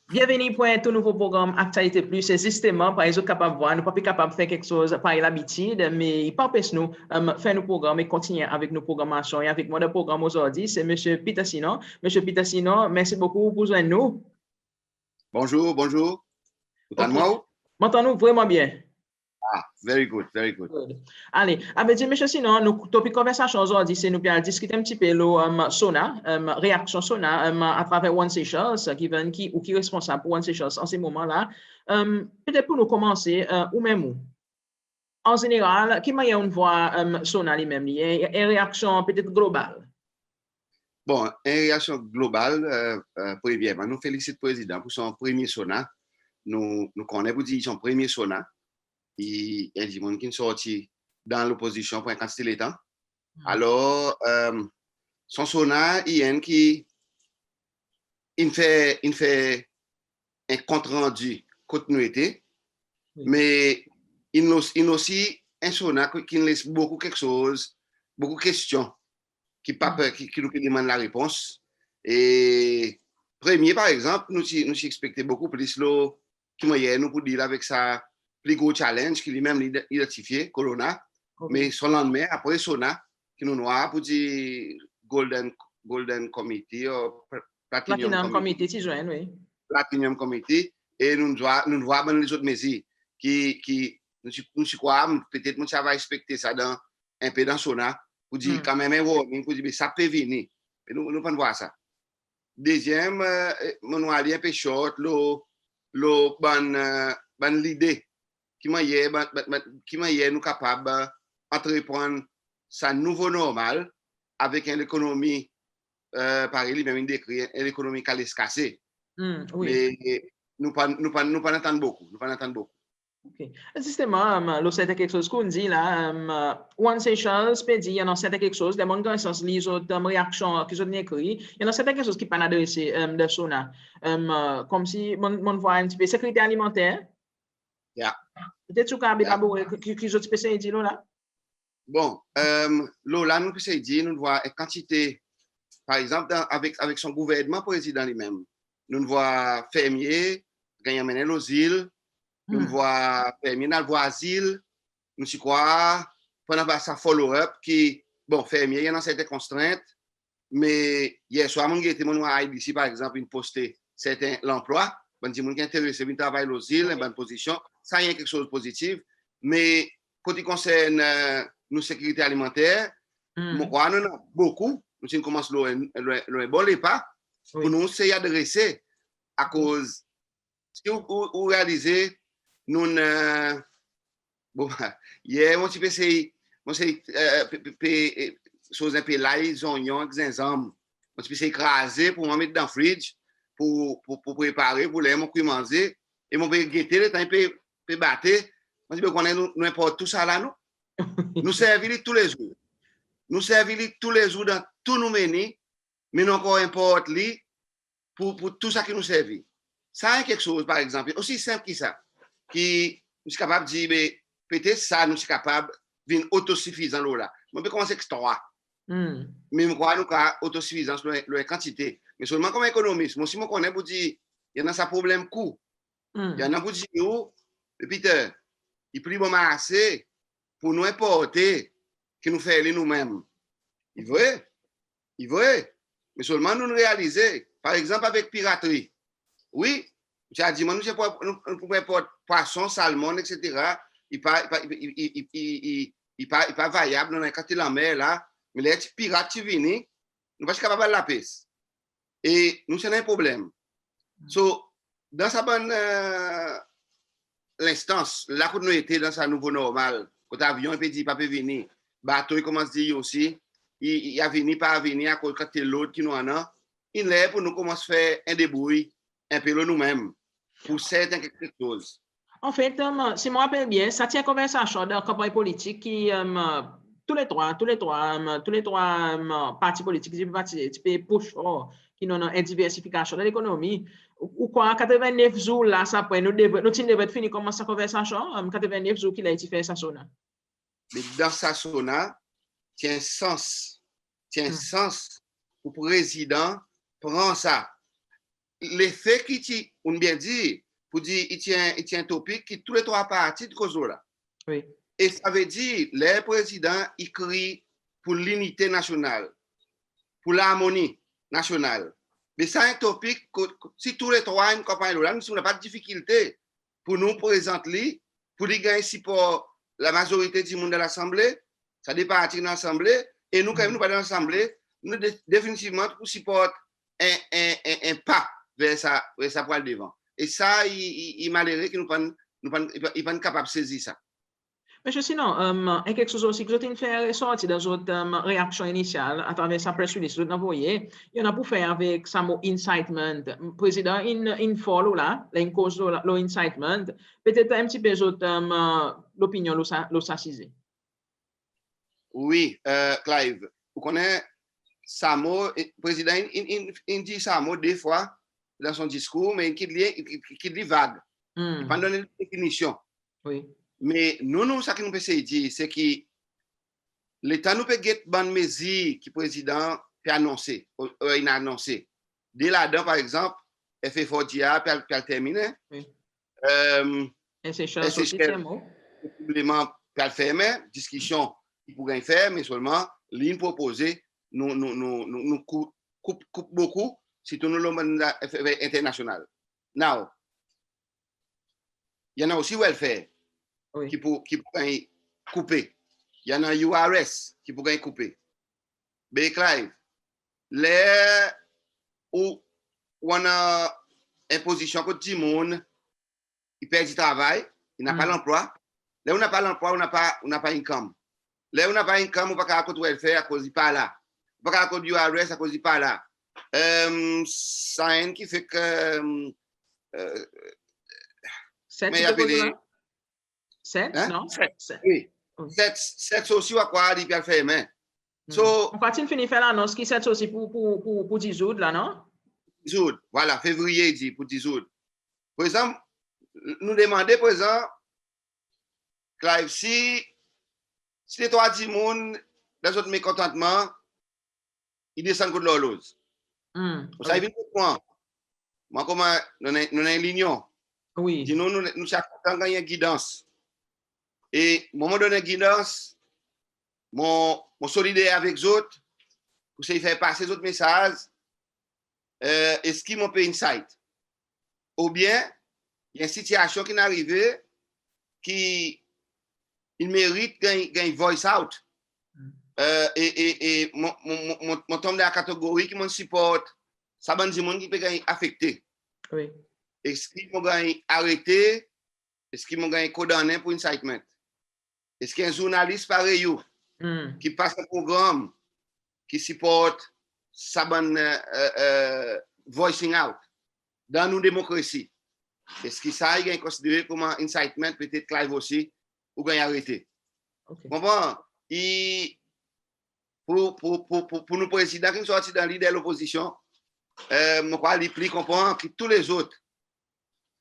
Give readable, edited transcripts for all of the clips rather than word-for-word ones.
Bienvenue pour un tout nouveau programme Actualité Plus. C'est justement, par exemple, capable de voir, nous ne sommes pas capables de faire quelque chose par l'habitude, mais il pas nous faire nos programmes et continuer avec nos programmations. Et avec moi, le programme aujourd'hui, c'est M. Peter Sinon. M. Peter Sinon, merci beaucoup pour joindre nous. Bonjour, bonjour. Vous OK. m'entendez? M'entendons vraiment bien. Ah, very good, very good. Allez, avec M. Sinon, nous topic conversation aujourd'hui, c'est nous bien discuter un petit peu le SONA, réaction SONA à travers One Seychelles, qui est responsable pour One Seychelles en ces moments-là. Peut-être pour nous commencer, ou même en général, qui m'a on voit SONA lui-même, une réaction peut-être globale. Bon, une réaction globale, premièrement, nous félicitons le président pour son premier SONA. Nous connaissons pour dire son premier SONA. Il y a des gens qui sont sortis dans l'opposition pour un quantité de temps. Alors, son SONA, il y a qui fait un compte rendu continuité, mais il y a aussi un SONA qui laisse beaucoup quelque chose, beaucoup de questions qui nous demandent la réponse. Et premier, par exemple, nous expectons beaucoup plus qui nous pour dire avec ça plus gros challenge qui lui-même identifié, Corona, mais son lendemain, après Sona, qui nous noie pour dire Golden Committee ou Platinum Committee, si je oui. Platinum Committee, et nous voyons les autres mesures qui nous croyons, peut-être nous va respecter ça dans un peu dans Sona, pour dire quand même un warning, pour dire ça peut venir. Et nous pas voir ça. Deuxième, nous allons un peu short, l'idée qui m'a nous capable d'entreprendre sa nouveau normal avec une économie, pareil, même décrit, une économie qui allait se casser. Oui. Mais nous pas entendre beaucoup. Nous pas entendre beaucoup. OK. Justement, là, c'était quelque chose qu'on dit là. One Seychelles peut dire, il y en a c'était quelque chose, les gens qui ont les autres réactions qui ont écrit, il y en a c'était quelque chose qui n'est pas adressé de Sona. Comme si on voit un petit peu sécurité alimentaire. Yeah. Peut-être que tu peux élaborer qui ont spécialisé dit là? Bon, là, nous peut dire, nous voyons une quantité, par exemple, avec son gouvernement président lui-même. Nous voyons fermiers, gagnant mener aux îles. Nous voyons fermiers dans le asile. Nous y croyons, pendant ça follow-up, qui, bon, fermiers, il y a certaines contraintes, mais hier soir, mon été, mon ici, par exemple, une posté certains l'emploi, bon, dit, mon qui est intéressé, il travaille aux îles, une bonne position, ça y est quelque chose de positif, mais quand il concerne nos sécurité alimentaire, moi, crois, nous avons beaucoup, nous commençons le bon pas, pour nous, c'est adressé à cause, si vous réalisez, nous, bon, hier, mon petit PC, moi, c'est, choses un peu là, ils ont des ensemble. Moi, c'est écrasé pour mettre dans le fridge, pour préparer, pour les manger, et mon peut guetter le temps, peut battre. Moi, je connais n'importe tout ça là, nous. Nous servons tous les jours. Nous servons tous les jours dans tous nos menus, mais non encore importe pour tout ça qui nous servent. Ça est quelque chose, par exemple, aussi simple que ça, qui nous sommes capables de dire, peut-être ça, nous sommes capables d'une autosuffisance là. On peut commencer avec 3. Mais je crois que nous avons autosuffisance dans la quantité. Mais seulement comme économiste, moi aussi, je connais pour dire, il y a un problème coût. Il y en a pour dire, Peter, il pris bon assez pour nous importer, que nous faisons nous-mêmes. Il veut. Mais seulement nous réaliser, par exemple avec piraterie. Oui, j'ai dit, nous pouvons importer poisson, salmon, etc. Il n'est pas variable dans la quantité de la mer là. Mais les pirates qui viennent, nous ne sommes pas capables de la pêche. Et nous, c'est un problème. So, dans sa bonne l'instance, là où nous étions dans sa nouveau normal, quand l'avion peut dire pas peut venir, bateau il commence à dire aussi, il a venu pas venir à cause de l'autre qui nous en a, il est pour nous commencer à faire un débrouille un peu nous-mêmes pour certaines quelque chose. En fait, si je me rappelle bien, ça tient conversation dans la campagne politique qui tous les trois partis politiques qui push qui ont une diversification de l'économie. Ou quoi, 89 jours là, ça après nous devons finir comme cette conversation, 89 jours qu'il a été fait ça sona. Mais dans sa sona, tient sens pour président prend ça. l'effet qui, on bien dit, pour dire, il tient un topic qui tous les trois parties de cause là. Oui. Et ça veut dire, les présidents écrivent pour l'unité nationale, pour l'harmonie nationale. Mais c'est un topic, si tous les trois une campagne là, nous n'avons pas de difficulté pour nous présenter, pour les gagner support la majorité du monde de l'Assemblée, ça dépend de l'Assemblée, et nous, quand nous pas dans l'Assemblée, nous définitivement pour supporter un pas vers ça pour aller devant. Et ça, il est malheureux que nous ne pas capables de saisir ça. Mais sinon, et quelque chose aussi que je fait ressortir dans votre réaction initiale à travers sa presse release que vous envoyé, il y en a pour faire avec ça mot incitement. Président, in follow là, la cause le incitement, peut-être un petit peu l'opinion l'eau s'assise. Oui, Clive, vous connaissez ça mot, président, il dit ça mot des fois dans son discours, mais qui dit vague. Il pas donner une définition. Oui. Mais nous, ça qui nous peut dire, c'est que l'État nous peut get bonne mesure qui le président peut annoncer, il a annoncé. Dès là-dedans, par exemple, FFODIA peut terminer. Oui. Et c'est cher possiblement peut le faire, discussion il pourrait faire, mais seulement ligne proposée nous coupe beaucoup si nous le international. Now, il y en a aussi welfare. Oui. qui pourrait couper. Il y en a URS qui pourrait couper. Mais Clive, les où on a imposition contre tout le monde, il perd du travail, il n'a pas l'emploi. Là, on n'a pas l'emploi, on n'a pas income. Là, on n'a pas income, on n'a pas de welfare à cause de pas là. On n'a pas de URS à cause de pas là. Ça qui fait que... mais appelé... 7, hein? Non? 7. Oui. 7 aussi à quoi il peut faire, mais. So, on continue finir faire l'annonce qui 7 aussi pour 10 août, là, non? 10 août, voilà, février, dit pour 10 août. Par exemple, nous demandons, par exemple, Clive, si les trois petits monde, dans notre mécontentement, ils descendent contre l'horloge. Ça veut dire quoi? Moi, comment nous avons l'union. Oui. Dis-nous, nous chaque temps gagner guidance. Et, au moment donné, guidance, mon solidaire avec les autres, pour se faire passer les autres messages, est-ce qu'ils m'ont fait insight? Ou bien, il y a une situation qui est arrivée qui il mérite gagner voice out. Et mon tombe dans la catégorie qui me supporte, ça va dire monde qui peut gagner affecté. Oui. Est-ce qu'ils m'ont gagné arrêté? Est-ce qu'ils m'ont gagné condamné pour incitement? Est-ce qu'il y a un journaliste pareil qui passe un programme qui supporte ça voicing out dans nos démocraties? Est-ce que ça est considéré comme un incitement, peut-être Clive aussi, ou bien arrêté? Okay. Pour nos présidents qui sont sortis dans l'idée de l'opposition, je crois qu'il plie comprendre que tous les autres,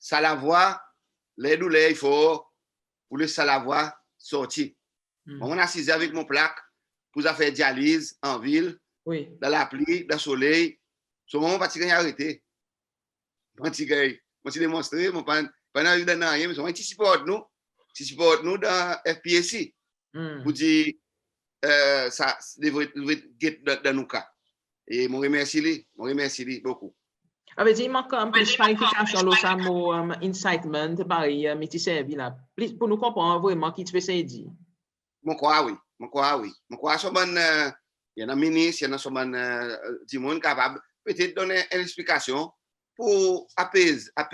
ça la voix, les douleurs, il faut pour le ça la voix sortir. On a assisté avec mon plaque pour faire dialyse en ville, oui. Dans la pluie, dans le soleil. Ce moment, je vais arrêter. Je vais démontrer, je ne vais pas rien, mais je vais supporter nous dans FPSI. Pour dire, ça devrait être dans nos cas. Et je remercie beaucoup. Avec dit, il manque un peu de clarification, le mot incitement, pareil, mais tu sais, pour nous comprendre vraiment qui tu fais ça dire. Mon crois oui. Mon crois il y en a ministre, il y en a souvent du monde capable peut-être donner une explication pour apaiser la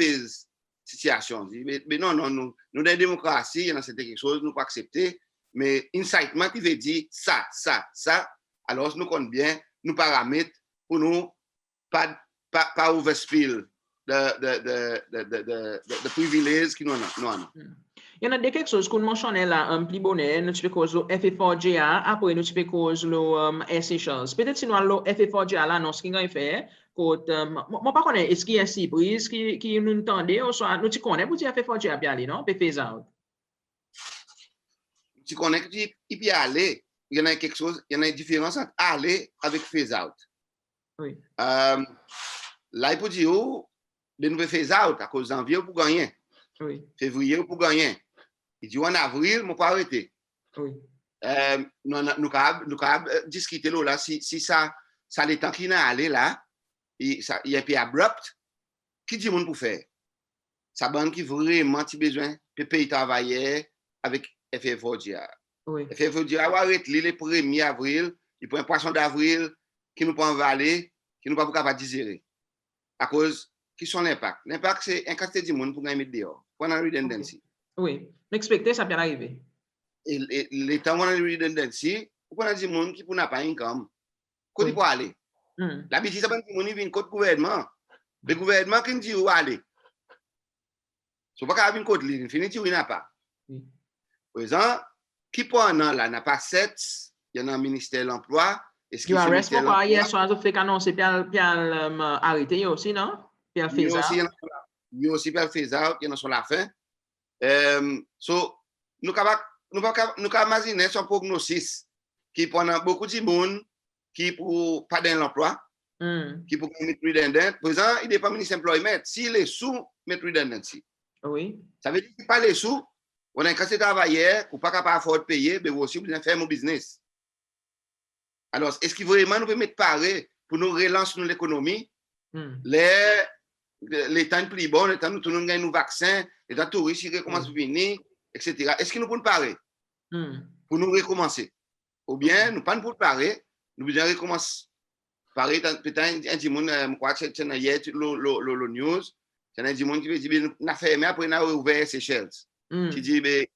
situation. Mais non, nous dans la démocratie, il y en a quelque chose, nous pas accepter, mais incitement qui veut dire ça. Alors nous comptons bien, nous paramètres pour nous pas overspill de privilèges qui nous avons. Il y en a quelque chose qu'on mentionne là, un plus bonnet, nous tu cause le FF4GA, après nous tu cause le Essentials. Peut-être si nous avons le FF4GA là, non, ce qu'il a fait, moi pas connais, est-ce qu'il y a si prise qui nous entendait, ou soit nous tu connais pour dire FF4GA bien aller, non, peut phase out. Tu connais que il peut aller, il y en a quelque chose, il y en a une différence entre aller avec phase out. Oui. Là, il peut dire, de nous faire out à cause janvier pour gagner. Oui. Février pour gagner. Il dit en avril, on pas arrêter. Oui. Nous avons discuté là, si ça le temps qui n'a allé là, il y a un peu abrupt, qui dit monde pour faire? Ça bande qui vraiment a besoin de payer travailler avec FFODIA. Oui. FFODIA va arrêter le 1er avril, il prend un poisson d'avril qui nous prend en vallée, qui nous pas capable de digérer. À cause qui sont l'impact. L'impact, c'est un quantité de monde pour gagner dehors. Pendant la redundancy. Oui. M'expecter, ça peut arriver. Et les temps où on a la redundancy, on a des gens qui n'ont pas income. Quand il peut aller. La bêtise, c'est pas que les gens viennent contre le gouvernement. Le gouvernement qui dit où aller. Ce n'est pas qu'il y a une côte ligne, il n'y a pas. Par exemple, qui peut en là, n'a pas 7, il y en a un ministère de l'Emploi. Est-ce qu'il y a un responsable hier soir, je fais qu'annoncer, puis arrêter aussi, non? Puis il fait ça. Il aussi peut faire ça, il y en a sur la fin. So, nous avons imaginé son prognosis qui pendant beaucoup de monde qui pour pas dans l'emploi, qui pour mettre redundant. Par exemple, il n'est pas ministre employment. S'il est sous mettre redundancy. Oui. Ça veut dire qu'il pas les sous. On a un casse travailleur, ou pas capable de payer, mais aussi vous faire mon business. Alors, est-ce qu'il vraiment nous peut mettre pareil pour nous relancer l'économie? Les temps plus bons, les temps où nous gagnons nos vaccins, les temps touristes qui recommencent à venir, etc. Est-ce qu'il nous peut parer pour nous recommencer? Ou bien, nous pas pour parer, nous devons recommencer. Pareil, peut-être un petit monde, je crois que c'est hier, le news, c'est un petit monde qui veut dire, on a fermé après on a ouvert Seychelles. Qui dit, il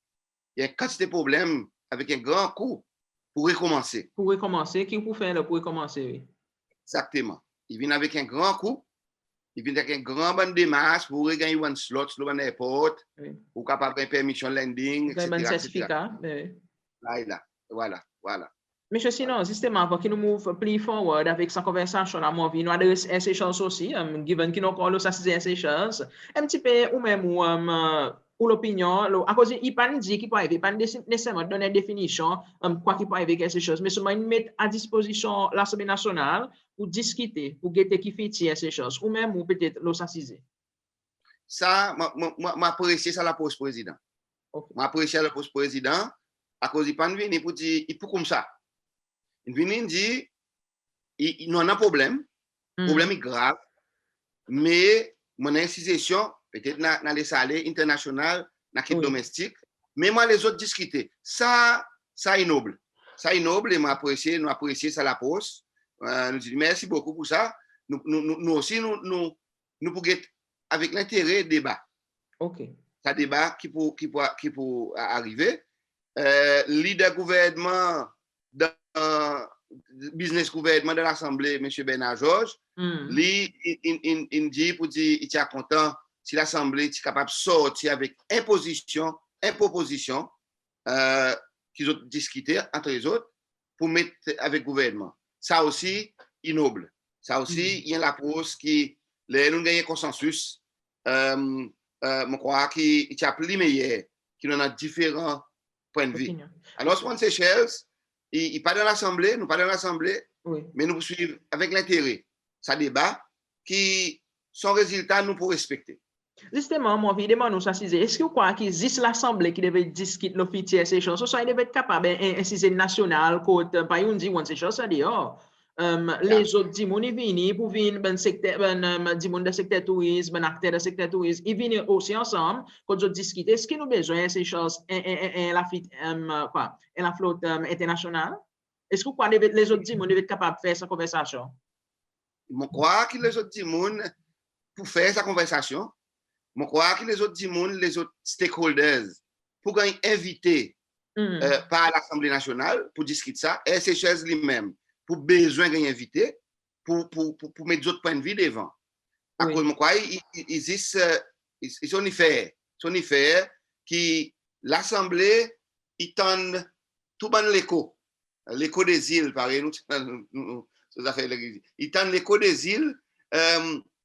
y a une quantité de problèmes avec un grand coût pour recommencer. Pour recommencer, qui peut faire pour recommencer, oui. Exactement. Il vient avec un grand coût, il vient avec un grand ban de masse pour regagner un slot sur l'aéroport, pour capable de permission landing, etc. Un certificat. Voilà. Monsieur, sinon, justement, pour que nous move plus forward avec sa conversation, là, moi, nous adresse Seychelles aussi, given que nous avons ça, c'est Seychelles, un petit peu, ou même, pour l'opinion, à cause il pas dit qu'il peut arriver, pas nécessairement donner une définition, quoi qu'il peut arriver quelque chose, mais seulement mettre à disposition l'Assemblée nationale pour discuter, pour guetter qui fait ces choses, ou même, ou peut-être l'assasiser. Ça, m'apprécie ça la poste président. M'apprécie la poste président, à cause il pas venir pour dire, il peut comme ça. Il vient dire, il en a un problème est grave, mais mon institution, peut-être dans les salaires internationaux, dans les domestiques, mais moi les autres discuter. Ça est noble. Ça est noble et nous apprécions ça la poste. Nous disons merci beaucoup pour ça. Nous aussi, nous pouvons avec l'intérêt débat. OK. Ça débat qui peut arriver. Leader gouvernement dans business gouvernement de l'Assemblée, M. Bernard Georges, il dit pour dire il est content si l'Assemblée est capable de sortir avec une proposition qu'ils ont discuté entre les autres pour mettre avec le gouvernement. Ça aussi, est noble. Ça aussi, il y a la pause qui, nous avons un consensus, je crois qu'il y a plus meilleur, qui en a différents points de vue. Alors, ce Seychelles, il pas dans l'Assemblée, nous pas dans l'Assemblée, mais nous poursuivons avec l'intérêt. Ça débat qui, son résultat, nous pour respecter. Justement, moi, évidemment, nous assisons. Est-ce que vous croyez qu'il existe l'Assemblée qui devait discuter l'officier ces choses? Soit il devait être capable d'inciser national, côté, par exemple, on dit, ces choses, ça dit, les autres, ils viennent pour venir, ben secteur, de secteur tourisme, ben acteur de secteur tourisme, ils viennent aussi ensemble, quand ils discutent, est-ce qu'ils ont besoin de ces choses, la flotte internationale? Est-ce que vous croyez que les autres, ils devaient être capables de faire cette conversation? Je crois que les autres, pour faire cette conversation, je crois que les autres les autres stakeholders, pour inviter par l'Assemblée nationale pour discuter ça, et ces choses lui-même, pour besoin d'être invité, pour mettre d'autres points de vue devant. À cause de quoi, ils sont faire qui l'Assemblée, ils tendent tout ban l'écho des îles, par exemple, ils tendent l'écho des îles,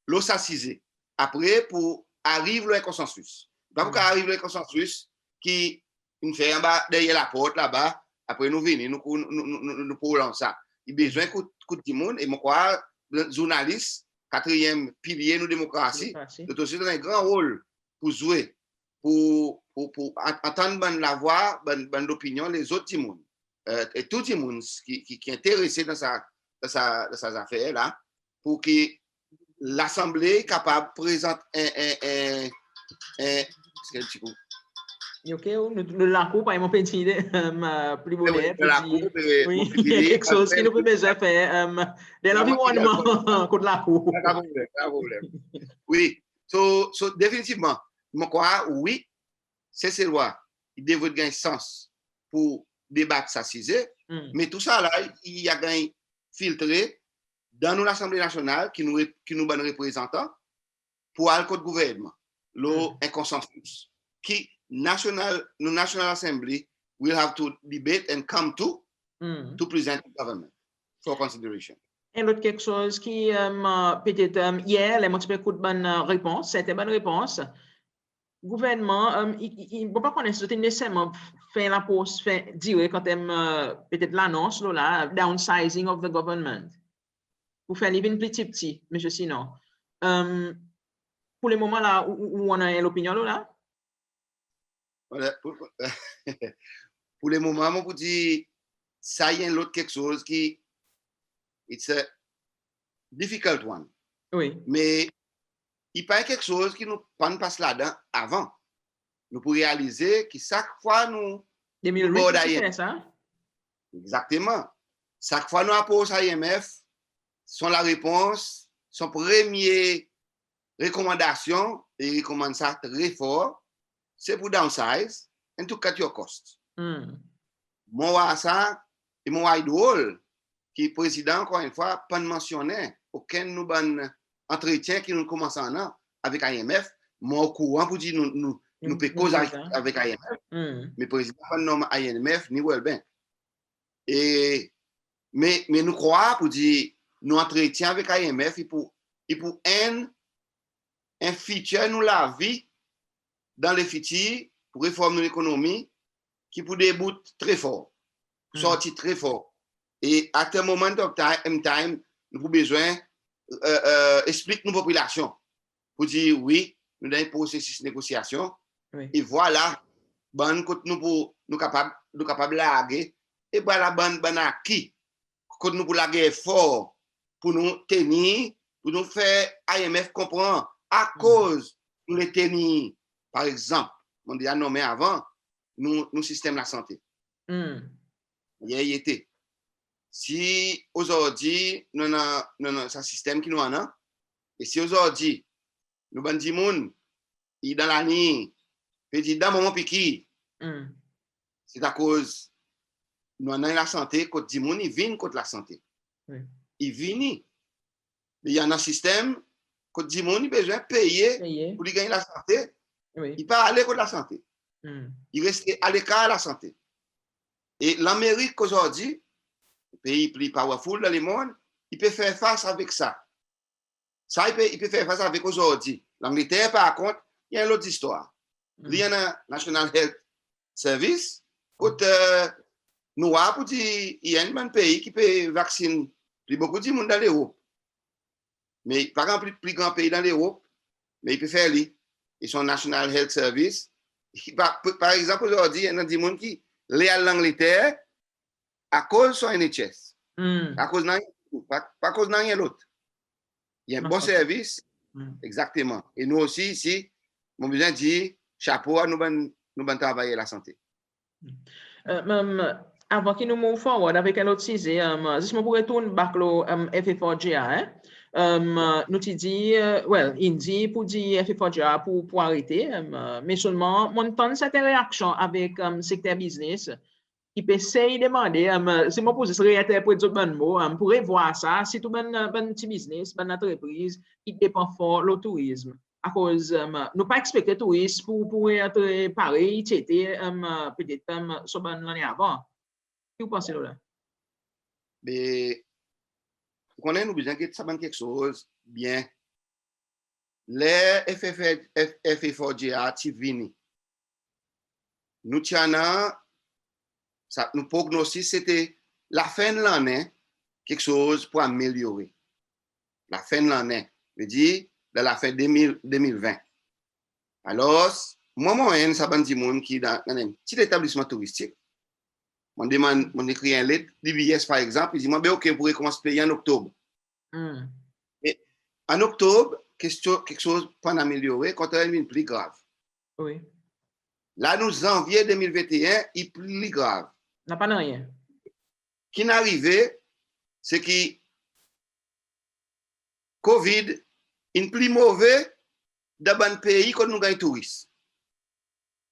l'os assisé. Après, pour arriver à un consensus. Pas pour arriver à un consensus qui nous fait en bas, derrière la porte, là-bas, après nous venons, nous pour lancer ça. Il y a besoin de tout le monde, et moi, je crois, le journaliste, quatrième pilier de démocratie, Démocratie. nous aussi un grand rôle pour jouer, pour entendre la voix, l'opinion les autres timons. Et tout le monde qui est intéressé dans ces affaires-là, pour que l'Assemblée est capable de présenter Ok, le laco, par exemple, petit plus moderne. Oui, il y a quelque chose qui nous peut besoin faire de l'environnement contre la cour. Oui, so définitivement, je crois, oui, ces lois, il devrait gagner sens pour débattre ça, mais tout ça là, il y a gagné filtré dans l'Assemblée nationale qui nous donne représentants pour aller contre le gouvernement, un consensus qui National Assembly will have to debate and come to present the government for consideration. Et l'autre quelque chose qui peut-être hier, les mots de bonne réponse, c'était bonne réponse. Gouvernement, il ne peut pas connaître nécessairement faire la pause, dire quand peut-être l'annonce là, downsizing of the government. Pour faire les plus petit, monsieur sinon. Pour le moment là, où on a l'opinion là? Pour le moment, je vous dis, ça y est l'autre quelque chose qui, it's a difficult one. Oui. Mais il n'y a pas quelque chose qui nous passe là-dedans avant. Nous pour réaliser que chaque fois nous... 2008, c'est ça? Exactement. Chaque fois nous apposons à IMF, sont la réponse, son première recommandation, et recommande ça très fort, c'est pour downsize and to cut your costs. Moi, ça, et moi, drôle, qui est président, encore une fois, pas mentionné aucun nous bon entretien qui nous commence en avec IMF. Moi, au courant pour dire nous pouvons causer avec IMF. Mais président, pas nomme IMF ni World Bank. Mais nous croyons pour dire nous entretien avec IMF, il pour un futur nous la vie dans le futur pour réformer l'économie qui pour débouter très fort, sortir très fort. Et à un moment de time, nous avons besoin d'expliquer nos populations pour dire oui, nous avons un processus de négociation. Oui. Et voilà, nous capables de laguer. Et voilà, bon acquis. Quand nous pour laguer fort pour nous tenir, pour nous faire IMF comprendre à cause de nous tenir. Par exemple, on a nommé avant, nous système de la santé. Il y était. Si aujourd'hui, nous avons un système qui nous en a, et si aujourd'hui, nous avons dit, il est dans la ligne, petit dans le moment piqué, c'est à cause, nous avons la santé, quand dit, il vient contre la santé. Il vient. Mais il y a un système, quand dit, il a besoin de payer pour gagner la santé. Il ne peut pas aller contre la santé. Il reste à l'écart de la santé. Et l'Amérique aujourd'hui, pays plus powerful dans le monde, il peut faire face avec ça. Ça, il peut faire face avec aujourd'hui. L'Angleterre, par contre, il y a une autre histoire. Il y a un National Health Service. Nous avons dit il y a un pays qui peut vacciner beaucoup de monde dans l'Europe. Mais par exemple, le plus grand pays dans l'Europe, mais il peut faire lui. Et son National Health Service. Par exemple, aujourd'hui, il y a des gens qui sont à l'Angleterre à cause de son NHS. À cause pas à cause de rien d'autre. Il y a un bon service. Exactement. Et nous aussi, ici, mon besoin de dire chapeau à nous travailler la santé. Avant que nous move forward avec un autre sujet, je pourrais retourner back au FF4GA. Nous t'ai dit, il dit pour dire FF4GA pour arrêter, mais seulement, mon temps, cette réaction avec le secteur business, qui peut essayer de demander, si moi pose ce réinterpréter bon mot, pourrait voir ça, si tout bon petit business, bonne entreprise, qui dépend fort le tourisme. À cause, nous pas expecter touristes pour être pareil, c'était peut-être sur bonne l'année avant. Qu'est-ce que vous pensez là? Mais, on a besoin de savoir quelque chose bien. Les FF4GA, tu viens. Nous tiens nous prognostic, c'était la fin de l'année, quelque chose pour améliorer. La fin de l'année. Je dis, dans la fin 2020. Alors, moi, ça bandi monde qui dans un petit établissement touristique. On demande, on écrit un lettre, DBS par exemple, il dit, moi, ben, ok, vous pourrez commencer à payer en octobre. Et en octobre, quelque chose peut améliorer quand elle est plus grave. Oui. Là, nous, janvier 2021, il est plus grave. N'a pas rien. Qui n'est arrivé, c'est que COVID est plus mauvais dans un pays que nous gagnons touristes.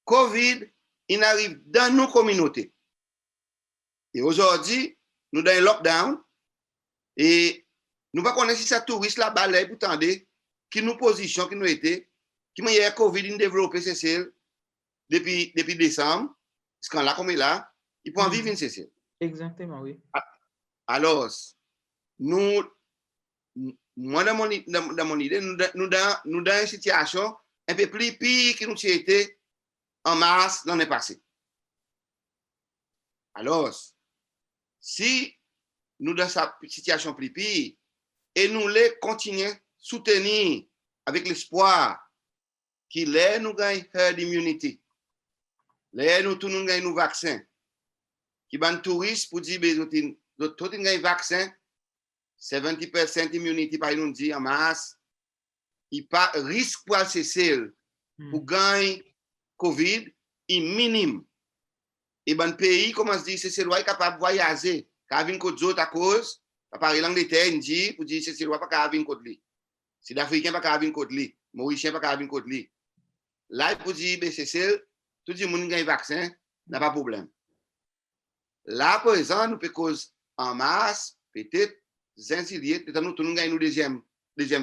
COVID, il arrive dans nos communautés. Et aujourd'hui, nous dans un lockdown et nous ne connaissons pas si ça touriste là-bas, là, pour tendre, qui nous position, qui nous était, qui m'a eu COVID, il développé CCL depuis décembre, parce qu'on l'a comme là, il peut en vivre une CCL. Exactement, oui. Alors, nous, moi, dans mon idée, nous dans une situation un peu plus pire que nous étions en mars l'année passée. Alors, si nous dans cette situation plus pire, et nous les continuons à soutenir avec l'espoir qu'il est nous gagne herd immunity, nous tous nous gagne nos vaccins, qui ban touristes pour dire que tout gagne vaccin, 70% immunity par nous dit en masse, il pas risque pour cesser pour gagner COVID est minime. Et ban pays commence à dire c'est loi capable de voyager, car vient côté autres à cause par l'Angleterre dit pour dire c'est loi pas capable venir côté lui. Sud-Africain pas capable venir côté lui, Mauricien pas capable venir côté lui. Là pour dire c'est tout le monde gagne vaccin, n'a pas de problème. Là par exemple nous peut cause en masse peut-être zinzilier, peut-être nous tout nous gagne deuxième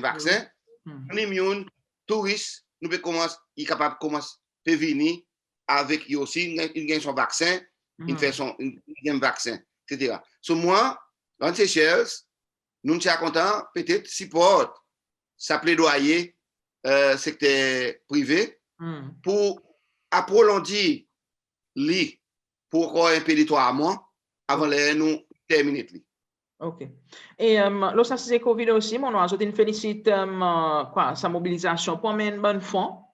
vaccin. On immune touristes, nous peut commencer il capable commencer peut venir avec lui aussi il gagne son vaccin, il fait son deuxième vaccin, etc. So moi dans Seychelles, nous sommes contents peut-être support ça plaidoyer secteur privé pour prolonger lui pour encore un peu de 3 mois avant de nous terminer. OK. Et lo ça c'est COVID aussi, mon oiseau une félicite sa mobilisation pour un bon fonds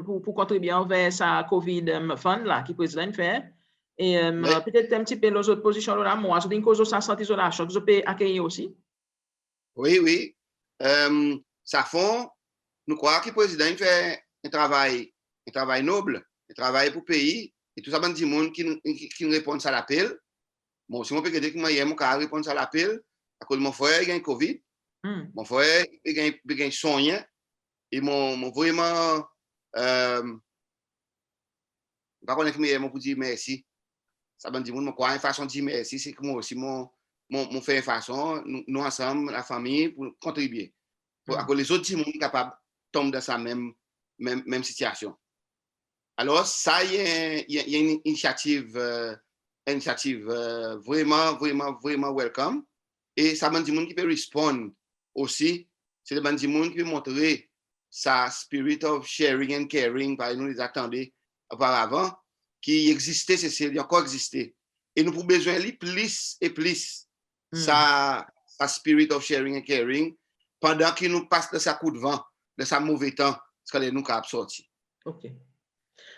pour contribuer vers sa COVID fund là qui président fait. Et peut-être un petit peu les autres positions là, moi, je dis que ça sent isolation, que je peux accueillir aussi. Oui. Ça fond, nous croyons que le président fait un travail noble, un travail pour le pays, et tout ça, il y a des gens qui répondent à l'appel. Bon, si on peut dire que moi, je peux répondre à l'appel, à cause de mon frère, il y a un COVID, mon frère, il y a un soin, et mon vraiment, je ne sais pas si je peux dire merci. Ça veut dire que moi, une façon de dire merci, c'est que moi aussi, mon fait une façon, nous ensemble, la famille, pour contribuer. Pour que les autres gens sont capables de tomber dans sa même situation. Alors, ça, il y a une initiative vraiment welcome. Et ça veut dire qui peut répondre aussi. C'est des gens qui peuvent montrer sa spirit of sharing and caring, par nous les attendait auparavant, qui existait, c'est encore existé. Et nous avons besoin de plus et plus sa spirit of sharing and caring pendant qu'il nous passe de sa coup de vent, de sa mauvais temps, ce que nous avons sorti. OK.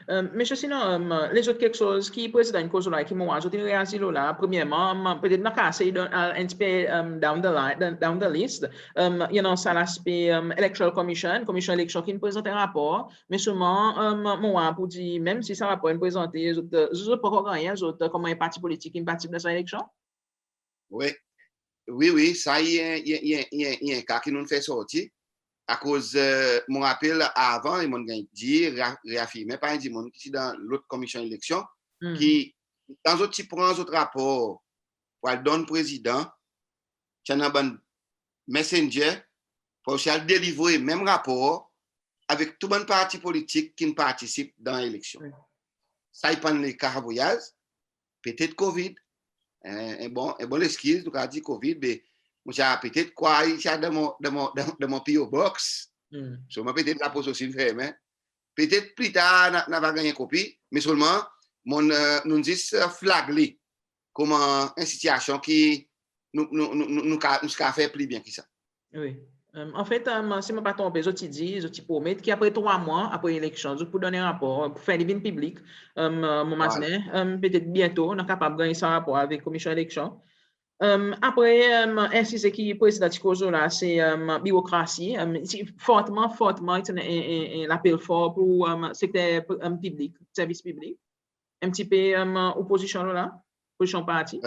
Mais sinon, les autres quelque chose qui président une cause là qui m'ont ajouté réagi là premièrement peut-être n'a qu'à essayer un petit peu down the list you know ça l'aspect electoral commission élection qui nous présente un rapport mais seulement moi pour dire même si ça rapport nous présenter je pas encore rien autres comment un parti politique qui participe dans cette élection. Oui, ça il y a un cas qui nous fait sortir. À cause, mon rappel avant, ils m'ont dit, réaffirmé par un monde qui est dans l'autre commission d'élection, qui, dans autre rapport, pour le donner président, il y a un messenger pour délivrer le même rapport avec tout le parti politique qui participe dans l'élection. Ça, il prend les cas voyage, peut-être COVID, un bon excuse, nous avons dit COVID, mais peut-être quoi il y a dans mon PO box. So, peut-être la pose aussi faire, mais peut-être plus tard n'a pas gagné copie, mais seulement nous dit flag comme une situation qui nous fait plus bien que ça. Oui. En fait, si je ne me pas trompé, je t'ai dit, je t'ai promis qu'après 3 mois, après l'élection, je peux donner un rapport pour faire des vignes publics, mon Voilà. matin, peut-être bientôt, on est capable de gagner ce rapport avec la commission d'élection. Après, ainsi, ce qui est président de là, c'est bureaucratie. Fortement, l'appel fort pour secteur public, service public. Un petit peu opposition là, opposition parti.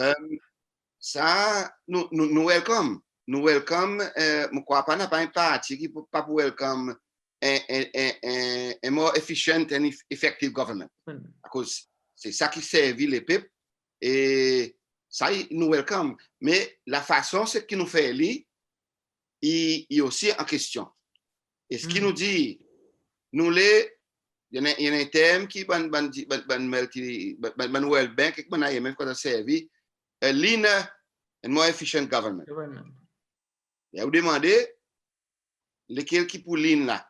Ça, nous welcome. Nous welcome, je ne crois pas qu'il n'y a pas un parti qui ne peut pas welcome un more efficient and effective government. Parce que c'est ça qui servit les peuples et ça, nous welcome. Mais la façon, c'est qui nous fait lire, il est aussi en question. Et ce qui nous dit, nous les, il y a un terme qui ban World Bank, qui ban IMF, qui a servi, a leaner and more efficient government. Et vous demandez, lequel qui pour lean là?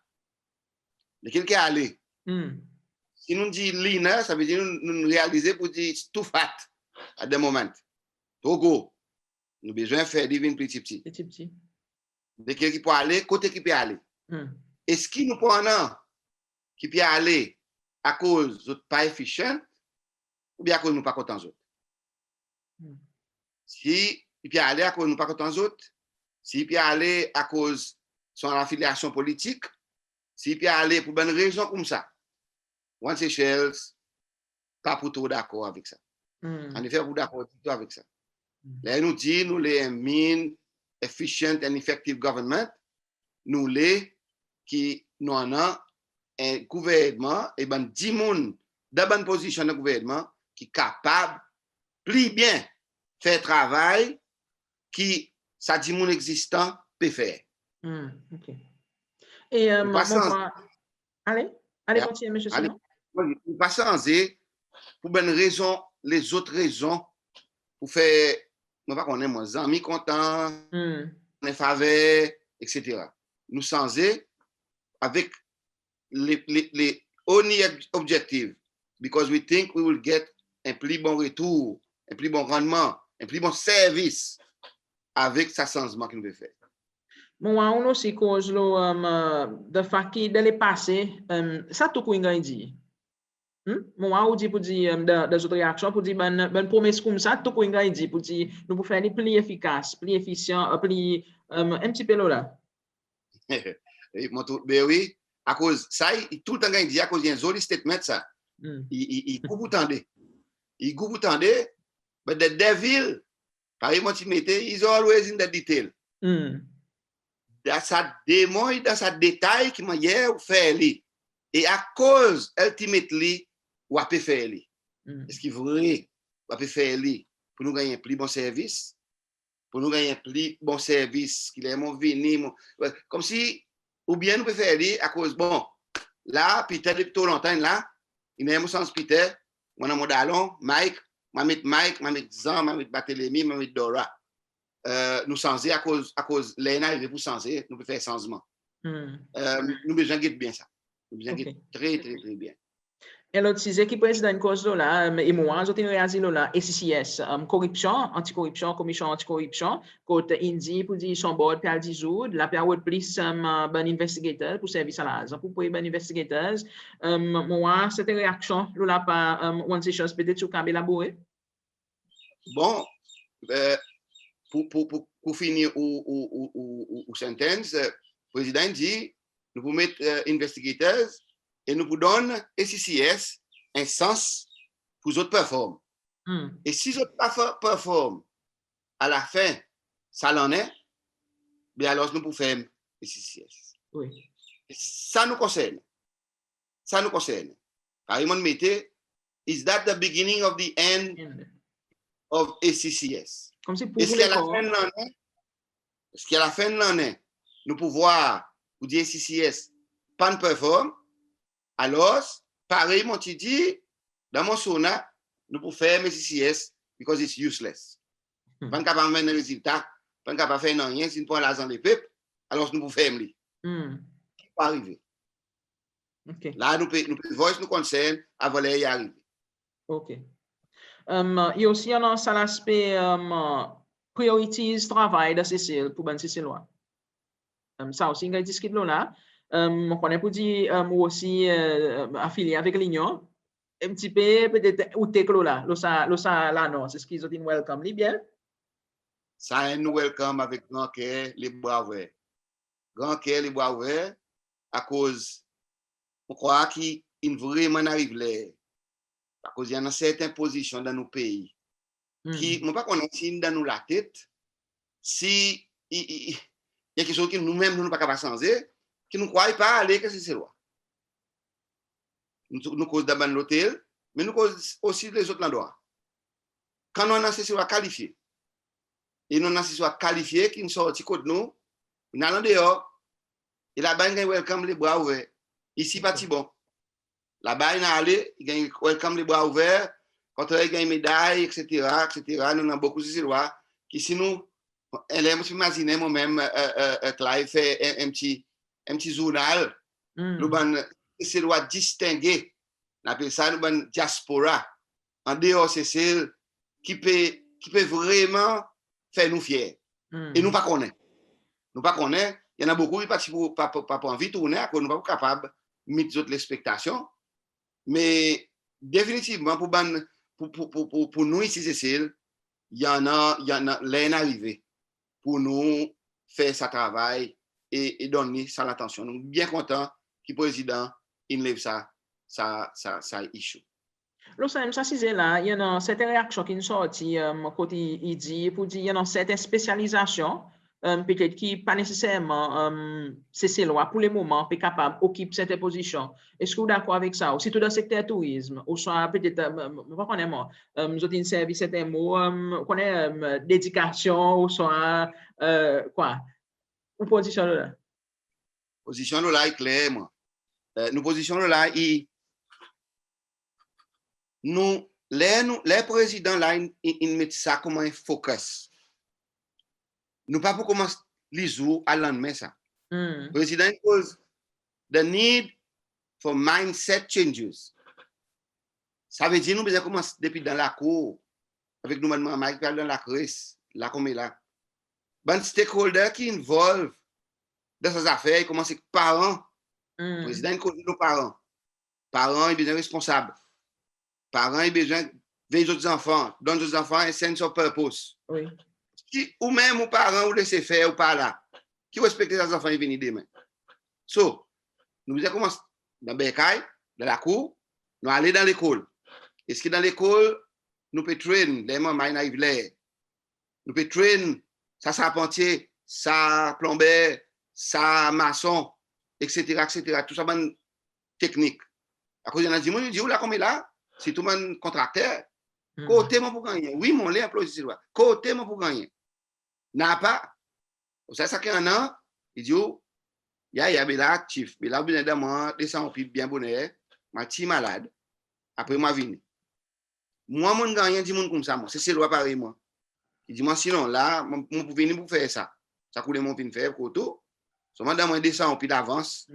Lequel qui est allé? Si nous disons leaner, ça veut dire nous réaliser pour dire too fat à des moments. Trop gros. Nous avons besoin de faire des vignes plus petits. Lequel qui peut aller, côté qui peut aller. Est-ce qu'il nous prend un qui peut aller à cause de pas efficient ou bien à cause de nous pas contents autres? Si il peut aller à cause de nous pas contents autres, s'il peut aller à cause de son affiliation politique, s'il peut aller pour une raison comme ça, One Seychelles, pas pour tout d'accord avec ça. En effet, vous d'accord avec ça. Là, nous dit, nous les mean, efficient and effective government, nous les qui nous en a un gouvernement et ben 10 moun dans bonne position de gouvernement qui est capable plus bien faire travail qui ça 10 moun existant peut faire. OK. Et allez, continuez, monsieur Simon. Pas changer pour une raison, les autres raisons pour faire, je ne sais pas qu'on est moins amis contents, on est faveur, etc. Nous changer avec les only objectifs, because we think we will get un plus bon retour, un plus bon rendement, un plus bon service avec ce changement que nous devons faire. Moi, on aussi cause de fait que dans le passé, ça tout quoi il dit. Moi, on dit pour dire des autres réactions, pour dire ben promesse comme ça, tout quoi il dit pour dire nous pour faire plus efficace, plus efficient, plus un petit peu là. Ben oui, à cause ça, tout le temps il dit à cause d'un joli statement ça. Il goûte tendez. Il goûte tendez, but the devil, par exemple, tu mettais, is always in the detail. Dans sa démon, dans sa détail qui m'a hier fait lui. Et à cause, ultimately, ou à faire lui. Est-ce qu'il est vrai, ou à faire lui pour nous gagner un plus bon service, pour nous gagner un plus bon service, qu'il est mon vini, comme si, ou bien nous pouvons faire lui à cause, bon, là, Peter, depuis tout longtemps, là, il y a un sens Peter, on a mon dalon, Mike, ma mettre Zan, ma mettre Barthélemy, ma mettre Dora. Nous changer à cause l'ENA arrive pour changer, nous pouvons faire changement. Nous besoin de bien ça. Nous besoin de très bien. Et l'autre sujet qui président une cause là, et moi, j'ai réalisé là, SCCS, corruption, anticorruption, commission anticorruption, côté Indie pour dire son board, puis dissoudre, la période plus ben investigateur pour service à l'âge, pour ben investigateurs. Moi, cette réaction là par One Seychelles peut-être sur câble élaboré. Bon, pour finir ou sentence, le président dit, nous pouvons mettre investigateurs et nous donnons SCCS un sens pour les autres performer. Et si les autres performent à la fin, ça l'en est, bien alors nous pouvons faire SCCS. Oui. Ça nous concerne. Ça nous concerne. Car il m'a mis, is that the beginning of the end of SCCS? Comme si pour est-ce qu'à la fin de l'année, nous pouvons voir, pour dire SCCS, pas de performe, alors, pareil, mon dit, dans mon sauna, nous pouvons faire SCCS because it's useless. Pas de capable de mener les résultats, pas de capable de faire rien, si nous prenons l'argent des peuples, alors nous pouvons faire les. Pas arriver. Okay. Là, nous voice nous concerne, avant y arriver. OK. Il y a aussi un aspect priorities travail de Cécile pour ben Cécilois. Ça aussi, on discute là. On connaît pour dire aussi affilié avec l'Union. Un petit peu peut-être ou t'es là. Là, non, c'est ce qu'ils ont dit welcome. Bien. Ça, nous welcome avec grand cœur, les bras ouverts. Grand cœur, les bras ouverts, à cause, on croit qu'il vraiment arrive là. À cause il y a une certaine position dans nos pays. Qui, moi, pas qu'on a dans nous la tête, si il y a quelque chose que nous-mêmes, nous ne pouvons pas changer, qui nous ne croyons pas aller que c'est loi. Nous cause d'abord l'hôtel, mais nous cause aussi les autres endroits. Quand nous avons ces lois qualifiées, et nous avons ces lois qualifiées qui nous sortent de nous, nous allons dehors, et là-bas, il y a welcome les bras ouverts. Ici, pas si bon. Là-bas, il y a allé, il y a welcome les bras ouverts, quand il y a une médaille, etc., etc. Nous avons beaucoup de ces lois qui, si nous, elle aime s'imaginer moi-même, Clive fait un petit journal, nous avons ces lois distinguées, on appelle ça, nous avons diaspora. En dehors, c'est celle qui peut vraiment faire nous fiers. Et nous pas connaît. Nous pas connaît. Il y en a beaucoup qui participent pas envie de tourner, à cause nous pas capables de mettre l'expectation. Mais définitivement, pour nous ici, Cécile, il y en a l'arrivée pour nous faire ce travail et donner ça l'attention. Nous sommes bien contents que le président lève ça issue. Lorsque ça c'est là, il y a cette réaction qui nous sortit quand il dit pour dire il y a cette spécialisation peut-être qui pas nécessairement c'est loi pour le moment est capable occuper cette position. Est-ce que vous êtes d'accord avec ça? Aussi tout dans le secteur tourisme, ou soit peut-être pas connaître moi, nous avons servi certains mots, connaît d'éducation ou soit quoi? Ou position là? Position là est clairement. Nous position là les présidents là ils mettent ça comme un focus. Nous pas pour commencer les jours à lendemain ça. Le président pose the need for mindset changes. Ça veut dire nous besoin commencer depuis dans la cour avec nous madame Mike dans la crise là comme est là. Ban stakeholder qui involve dans ces affaires, il commence avec parents. Le président il nos parents. Parents ils besoin responsables. Parents ils besoin veiller aux enfants, donner aux enfants un sense of purpose. Oui. Ou même aux parents ou laisser faire ou pas là. Qui respecte les enfants ils viennent demain. So, nous besoin commencer dans Bercail, dans la cour, nous aller dans l'école. Est-ce que dans l'école, nous pouvons traîner les mamans arrivent là. Nous pouvons traîner ça charpentier, ça plombier, ça maçon, etc., etc. Tout ça bonne technique. À cause il y en a des gens qui disent là comme là, c'est tout le monde contracteur. Côté moi pour gagner. Oui, mon lait employé c'est loi. Côté moi pour gagner. N'a pas. Ça qu'il y en a, il dit il y a Bela chief, Bela bien de moi, descend puis bien bonheur, ma petit malade. Après moi vini. Moi mon gagnant dit mon comme ça moi, c'est loi pareil moi. Il dit moi sinon là, mon pour venir pour faire ça. Ça coule mon vinn faire koto. So madame moi descend puis d'avance.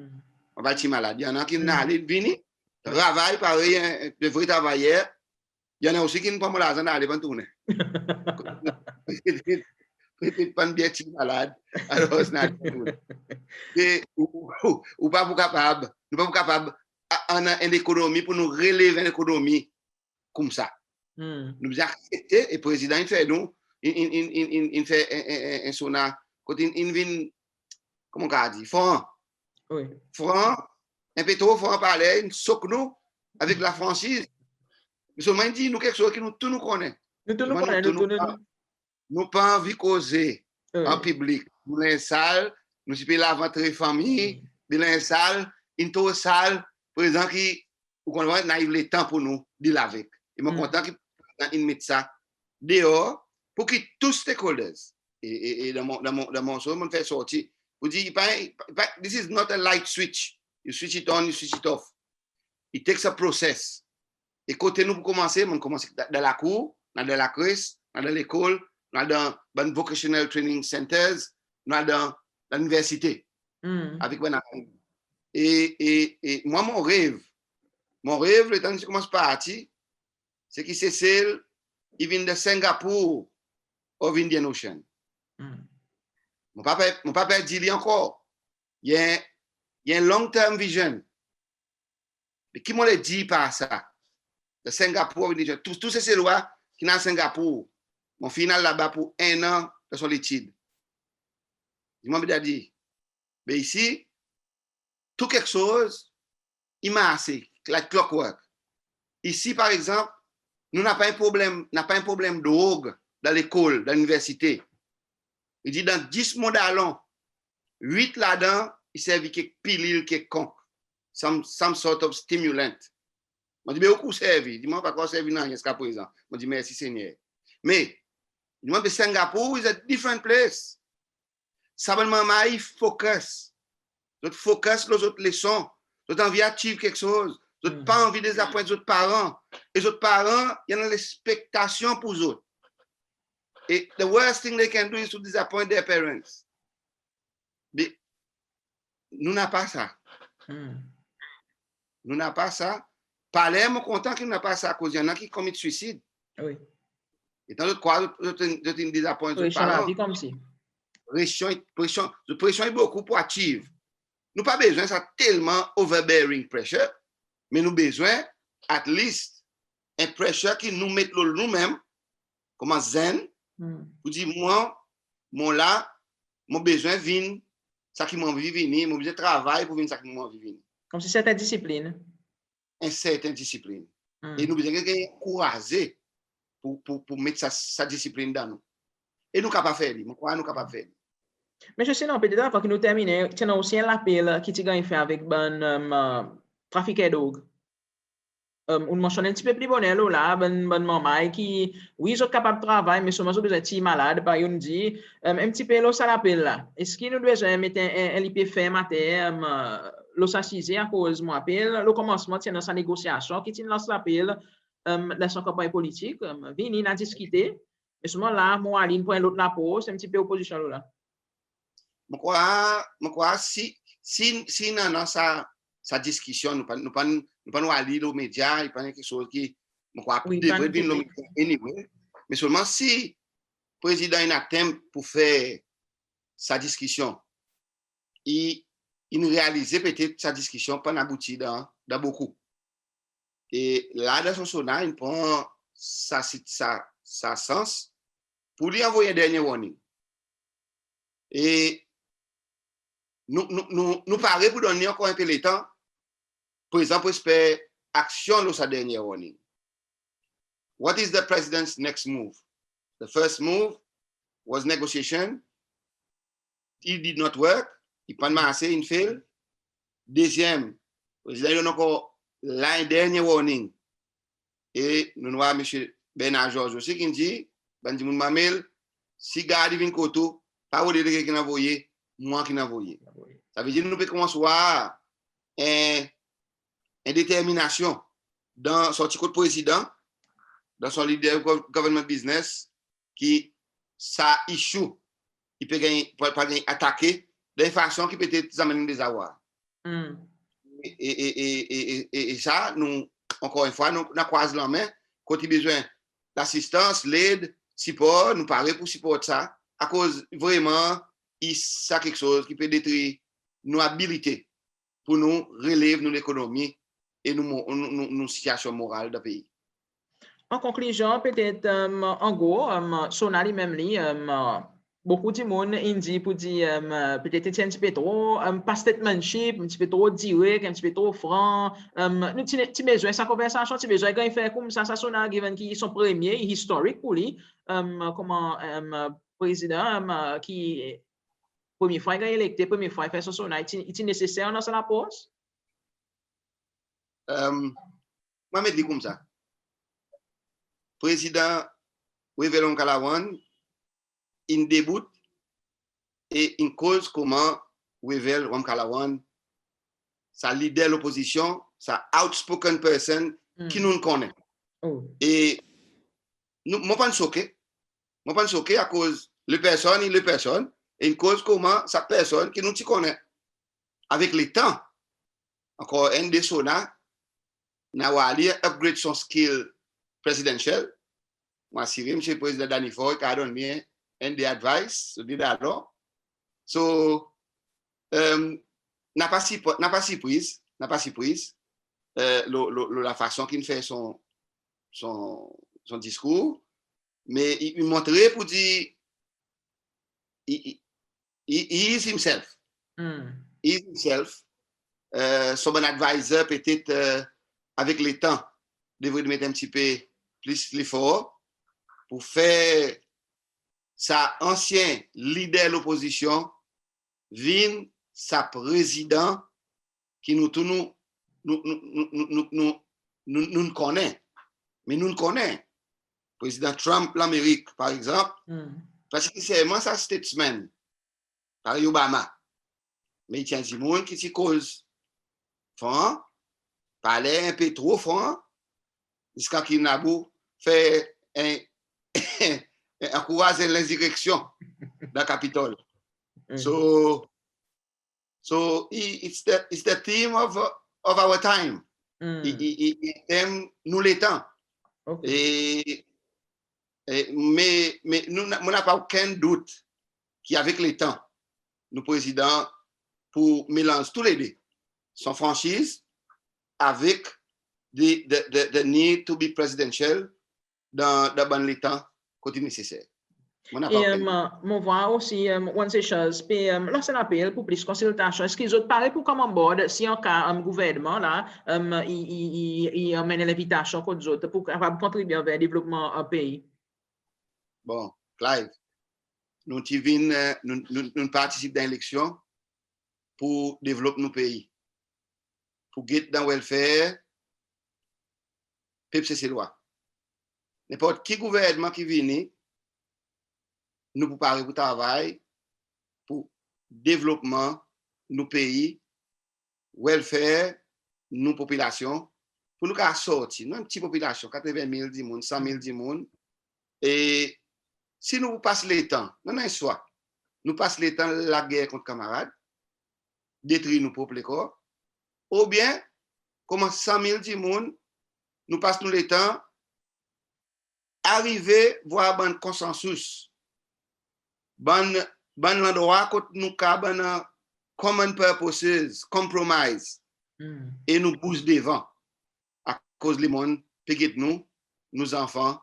On va petit malade. Il y en a qui n'allent venir travail pareil de vrai travailleur. Il y en a aussi qui ne pas moi l'argent d'aller pas tourner. Peut-être pas bien petit malade. Alors c'est et ou pas capable, nous pas capable en une économie pour nous relever une économie comme ça. Nous accepter et président il fait nous il fait un sona quand il vient comment on dit franc. Oui. Franc un peu trop franc parler, une soque nous avec la franchise. Mais seulement dit nous quelque chose que nous tous nous connaît. Nous pas envie causer en public. Nous les salle, nous sommes là avant très famille, nous les salle, une salle, président qui ou qu'on va naïve le temps pour nous deal avec. Et moi content qu'il mette ça dehors pour que tous stakeholders et dans mon show on fait sortir pour dire this is not a light switch. You switch it on, you switch it off. It takes a process. Et côté nous pour commencer, on commence dans la cour, dans la crise, dans l'école, dans les vocational training centers, dans l'université. Avec et moi mon rêve, le temps que je commence par partir, c'est que c'est celle qui vient de Singapour of Indian Ocean. Mon papa dit encore, il y a un long-term vision. Mais qui m'a dit par ça? De Singapour, tous ces lois qui sont à Singapour, mon final là-bas pour 1 an de solitude. Je m'en dit, mais ici, tout quelque chose, il m'a assez, like clockwork. Ici, par exemple, nous n'avons pas un problème de drogue dans l'école, dans l'université. Il dit dans 10 mois d'allons, 8 là-dedans, il servent quelques pilules, quelques con, some sort of stimulant. Je dis, mais beaucoup servi. Dis-moi pas quoi servi dans jusqu'à présent. Je dis, merci Seigneur. Mais, dis-moi que Singapour is a different place. Simplement, il focus. Notre focus, les autres leçons. Notre envie achieve quelque chose. Notre pas envie de désappointer les autres parents. Et les autres parents, il y a l'expectation pour eux autres. Et the worst thing they can do is to disappoint their parents. Mais nous n'avons pas ça. Nous n'avons pas ça. Parler, je suis content qu'il n'a pas ça à cause il y en a qui commettent suicide. Oui. Et dans l'autre quoi, je désappointe les parents. Comme si. Pression est beaucoup pour achieve. Nous pas besoin de ça tellement overbearing pressure, mais nous besoin, at least, un pressure qui nous met nous-mêmes, comme un zen, pour dire, moi là, mon besoin vient, ça qui m'a envie de venir, mon besoin de travail pour venir ça qui m'a envie de venir. Comme si c'était discipline. Une certaine discipline. Et nous besoin de courager pour mettre sa discipline dans nous. Et nous capables de faire, nous croyons nous capables de faire. Mais je sais, non, peut-être avant que nous terminions, tu as aussi un appel qui t'a fait avec ben trafic de drogue. On mentionne un petit peu plus bonheur là, ben maman qui, oui, ils sont capables de travailler, mais souvent ils sont petits malades, par on dit, un petit peu là, ça l'appel là. Est-ce qu'il nous doit mettre un LIP fait matin, l'eau s'assiser à cause de mon appel, le commencement tient dans sa négociation, qui tient dans l'appel, dans son campagne politique, venir à discuter, et souvent là, moi, Aline, pour l'autre la pause, un petit peu opposition là. Je crois si dans sa discussion, nous pas aller aux médias, il pas quelque chose qui, je crois, devrait venir aux médias anyway. Mais seulement si le président a un atteint pour faire sa discussion, il réalise peut-être sa discussion pas abouti dans beaucoup. Et là, dans son sonage, il prend sa sens pour lui envoyer un dernier warning. Et nous parler pour donner encore un peu de temps, par exemple, espérer action dans sa dernière warning. What is the president's next move? The first move was negotiation. It did not work. Il pas assez, il fail. Deuxième, le président donne encore la dernière warning. Et nous avons M. Bernard Georges aussi qui dit, ben dit mon mamel, si garde vient koto, pas vous dire qui n'a envoyé, moi qui n'a envoyé. Ça veut dire que nous pouvons commencer à une détermination dans son petit président, dans son leader government business, qui ça issue, il peut gagner, attaquer de façon qui peut être amener des avoirs. Et ça, nous, encore une fois, nous croisons la main, quand il y a besoin d'assistance, l'aide, support, nous parlons pour support ça, à cause vraiment, ça quelque chose qui peut détruire nos habilités pour nous relever l'économie et nos situations morales du pays. En conclusion, peut-être, en gros, Sonali même beaucoup de monde dit pour dire peut-être un petit peu trop, pas statementship, un petit peu trop direct, un petit peu trop franc. Nous tu besoin sa conversation, tu besoin quand faire comme ça Sonali given qui sont premiers, historique pour lui, comment président qui première fois il a électé, première fois il fait son il est nécessaire dans sa pause. Moi me dis comme ça. Président Wevelon Kalawan, il débute et il cause comment Wevel Rom Kalawan, sa leader de l'opposition, sa outspoken person qui nous connaît. Et nous, moi pas choqué à cause de personne et il cause comment sa personne qui nous connaît. Avec le temps, encore un des sona, n'a upgrade son skill presidential. Moi, si M. le Président Danifort, qui a donné un des advice, so did that. So, n'a pas surprise la façon qu'il fait son discours, mais il montrait pour dire he is himself. He is himself. Son bon advisor, peut-être avec le temps, devrait mettre un petit peu plus l'effort pour faire sa ancien leader de l'opposition vin sa président qui nous connaît. Mais nous connaissons. Président Trump, l'Amérique, par exemple, parce que c'est vraiment sa statesman, par Obama. Mais il tient du monde qui s'y cause. Fond, parlait un peu trop fond, jusqu'à qu'il n'a beau faire encourager l'insurrection dans le Capitole. So it's the theme of our time. Il aime nous les temps. Okay. Mais nous n'avons pas aucun doute qu'avec le temps, nous présidents pour mélanger tous les deux son franchise avec the need to be presidential dans le temps côté nécessaire. Et mon voix aussi, one chose, puis là, appel pour plus consultation. Est-ce qu'ils ont parlé pour comment board, si en cas un gouvernement là, il amène l'invitation pour les autres pour contribuer vers le développement du pays? Bon, Clive, nous participons dans l'élection pour développer nos pays, pour get dans le welfare, peuple c'est loi. N'importe qui gouvernement qui vient, nous pour parler pour travail, pour développement, nos pays, welfare, nos populations, pour nous sortir, nous une petite population, 80 000 du monde, 100 000 du monde, et si nous passons le temps, nous passons le temps la guerre contre camarades, détruire nos propres corps, ou bien, comme 100 000 du monde, nous passons le temps, arriver voir un consensus, ban l'endroit que nous avons common purposes, compromise, et nous pousse devant à cause du monde, péguet nous, nos enfants,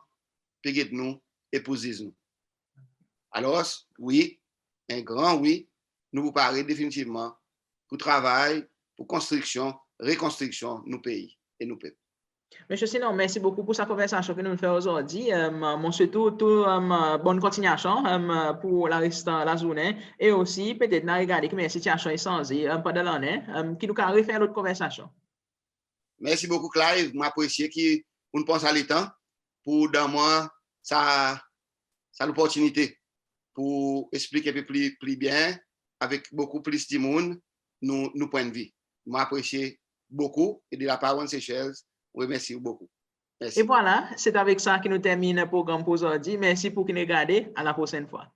péguet nous, épouses nous. Alors, oui, un grand oui, nous vous parlons définitivement pour travail, pour construction, reconstruction, nos pays et nos peuples. Monsieur Sinon, merci beaucoup pour sa conversation que nous faisons aujourd'hui. Mon surtout, bonne continuation pour la reste de la journée et aussi peut-être regarder comment la situation est changée pendant l'année, qui nous a refaire l'autre conversation. Merci beaucoup, Clive. J'apprécie qu'on pense à l'état pour dans moi ça l'opportunité pour expliquer un peu plus bien avec beaucoup plus de monde nos points de vue. J'apprécie beaucoup et de la part de Seychelles. Oui, merci beaucoup. Merci. Et voilà, c'est avec ça que nous terminons le programme pour aujourd'hui. Merci pour nous regarder. À la prochaine fois.